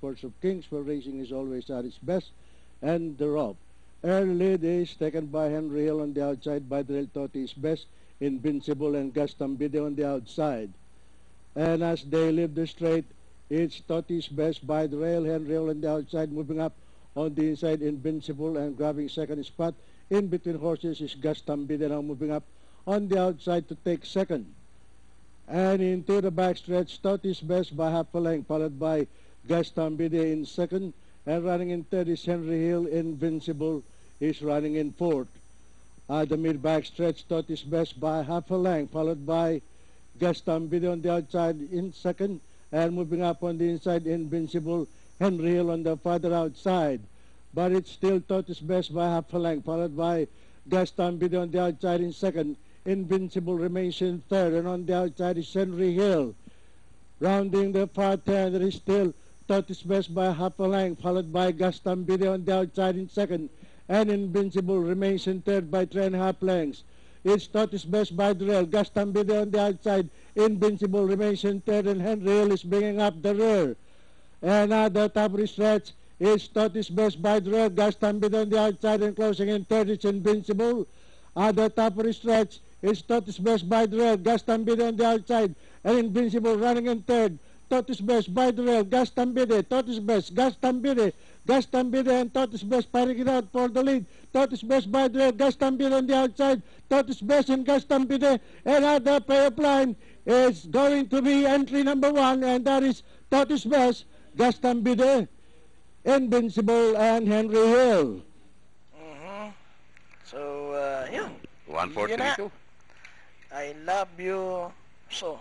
Course of Kings, where racing is always at its best, and the Rope. Early lead is taken by Henry Hill on the outside, by Drill Totti is best, Invincible and Gaston Bide on the outside. And as they leave the straight, it's Totti's best by the rail, Henry Hill on the outside, moving up on the inside, Invincible, and grabbing second spot. In between horses is Gaston Bide, now moving up on the outside to take second. And into the backstretch, Totti's best by half a length, followed by Gaston Bide in second. And running in third is Henry Hill. Invincible is running in fourth. The mid backstretch, Totti's best by half a length, followed by Gaston Bide on the outside in second. And moving up on the inside, Invincible, Henry Hill on the farther outside. But it's still Totti's best by half a length, followed by Gaston Bide on the outside in second. Invincible remains in third, and on the outside is Henry Hill. Rounding the far turn, there is still Totti's best by half a length, followed by Gaston Bide on the outside in second. And Invincible remains in third by 3.5 lengths. It's Totti's best by the rail, Gaston Bide on the outside. Invincible remains in third, and Henry Hill is bringing up the rear. And at the top of the stretch, it's Totti's best by the rail, Gaston Bide on the outside, and closing in third, it's Invincible. At the top of the stretch, it's Totti's best by the rail, Gaston Bide on the outside, and Invincible running in third. Totti's best by the rail, Gaston Bide, Totti's best, Gaston Bide, and Totti's best firing it out for the lead. Totti's best by the rail, Gaston Bide on the outside, Totti's best and Gaston Bide, and at the pay-up line is going to be entry number 1, and that is Totti's best, Gaston Bide, Invincible, and Henry Hill. So, yun. 1-4-3-2. I love you so.